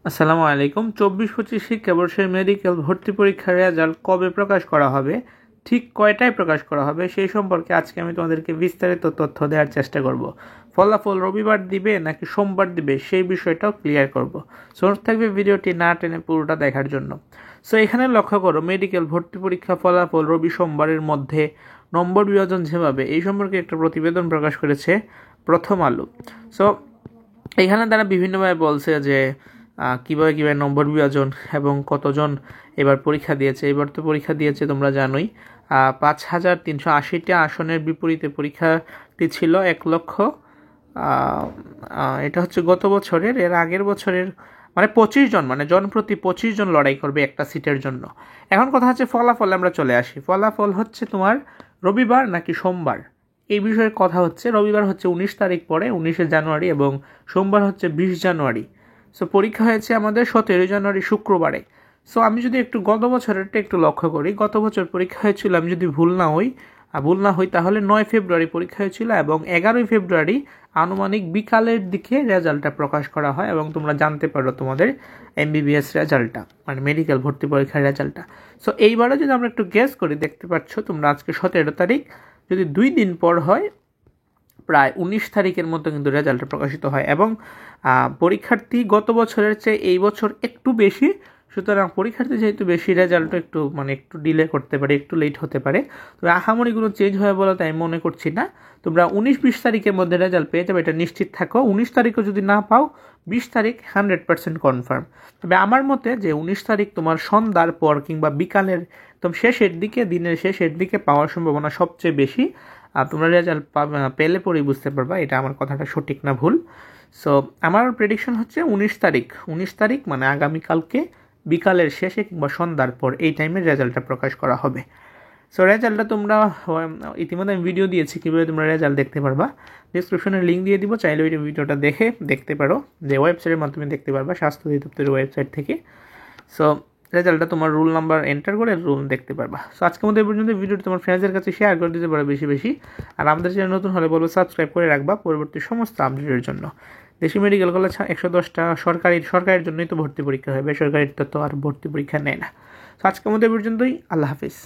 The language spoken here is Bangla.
আসসালামু আলাইকুম। 24-25 শিক্ষাবর্ষের মেডিকেল ভর্তি পরীক্ষার রেজাল্ট কবে প্রকাশ করা হবে, ঠিক কয়টায় প্রকাশ করা হবে, সেই সম্পর্কে আজকে আমি তোমাদেরকে বিস্তারিত তথ্য দেওয়ার চেষ্টা করব। ফলাফল রবিবার দিবে নাকি সোমবার দিবে সেই বিষয়টাও ক্লিয়ার করব। সো থাকবে ভিডিওটি না টেনে পুরোটা দেখার জন্য। সো এখানে লক্ষ্য করো, মেডিকেল ভর্তি পরীক্ষা ফলাফল রবি সোমবারের মধ্যে নম্বর বিভাজন যেভাবে, এই সম্পর্কে একটা প্রতিবেদন প্রকাশ করেছে প্রথম আলো। সো এখানে তারা বিভিন্নভাবে বলছে যে কীভাবে নম্বর বিভাজন এবং কতজন এবার পরীক্ষা দিয়েছে। এবার তো পরীক্ষা দিয়েছে তোমরা জানোই 5,380টা আসনের বিপরীতে পরীক্ষাটি ছিল 1,00,000। এটা হচ্ছে গত বছরের, এর আগের বছরের মানে 25 জন, মানে জন প্রতি 25 জন লড়াই করবে একটা সিটের জন্য। এখন কথা হচ্ছে ফলাফলে আমরা চলে আসি। ফলাফল হচ্ছে তোমার রবিবার নাকি সোমবার, এই বিষয়ে কথা হচ্ছে। রবিবার হচ্ছে 19 তারিখ পরে, 19শে জানুয়ারি, এবং সোমবার হচ্ছে 20 জানুয়ারি। সো পরীক্ষা হয়েছে আমাদের 17 জানুয়ারি শুক্রবারে। সো আমি যদি একটু গত বছরেরটা একটু লক্ষ্য করি, গত বছর পরীক্ষা হয়েছিল, আমি যদি ভুল না হই তাহলে 9 ফেব্রুয়ারি পরীক্ষা হয়েছিল এবং 11 ফেব্রুয়ারি আনুমানিক বিকালের দিকে রেজাল্টটা প্রকাশ করা হয় এবং তোমরা জানতে পারো তোমাদের MBBS রেজাল্টটা, মানে মেডিকেল ভর্তি পরীক্ষার রেজাল্টটা। সো এইবারে যদি আমরা একটু গেস করি, দেখতে পাচ্ছ তোমরা আজকে 17 তারিখ, যদি 2 দিন পর হয় প্রায় 19 তারিখের মতো কিন্তু রেজাল্ট প্রকাশিত হয়। এবং পরীক্ষার্থী গত বছরের চেয়ে এই বছর একটু বেশি, সুতরাং পরীক্ষার্থী যেহেতু বেশি, রেজাল্টও একটু ডিলে করতে পারে, একটু লেট হতে পারে। তবে আহামরিগুলো চেঞ্জ হয়ে বলে তাই মনে করছি না। তোমরা 19-20 তারিখের মধ্যে রেজাল্ট পেয়ে যাবে, এটা নিশ্চিত থাকো। 19 তারিখও যদি না পাও, 20 তারিখ 100% কনফার্ম। তবে আমার মতে যে 19 তারিখ তোমার সন্ধ্যার পর কিংবা বিকালের একদম শেষের দিকে, দিনের শেষের দিকে পাওয়ার সম্ভাবনা সবচেয়ে বেশি। তোমরা রেজাল্ট পেলে পরেই বুঝতে পারবা এটা আমার কথাটা সঠিক না ভুল। সো আমার প্রেডিকশন হচ্ছে 19 তারিখ মানে আগামীকালকে বিকালের শেষে কিংবা সন্ধ্যার পর এই টাইমে রেজাল্টটা প্রকাশ করা হবে। সো রেজাল্টটা তোমরা ইতিমধ্যে আমি ভিডিও দিয়েছি কীভাবে তোমরা রেজাল্ট দেখতে পারবা, ডিসক্রিপশনে লিঙ্ক দিয়ে দিব, চাইলে ওই ভিডিওটা দেখতে পারো, যে ওয়েবসাইটের মাধ্যমে দেখতে পারবা, স্বাস্থ্য অধিদপ্তরের ওয়েবসাইট থেকে। সো রেজাল্টটা তোমার রোল নাম্বার এন্টার করে রোল দেখতে পারবা। সো আজকের মধ্যে এই পর্যন্ত। ভিডিওটি তোমার ফ্রেন্ডসদের কাছে শেয়ার করে দিতে পারো বেশি। আর আমাদের চ্যানেল নতুন হলে বলবো সাবস্ক্রাইব করে রাখবা পরবর্তী সমস্ত আপডেটের জন্য। দেশি মেডিকেল কলেজ 110টা সরকারের জন্যই তো ভর্তি পরীক্ষা হয়, বেসরকারির তো আর ভর্তি পরীক্ষা নেয় না। সো আজকের মধ্যে এই পর্যন্তই। আল্লাহ হাফিজ।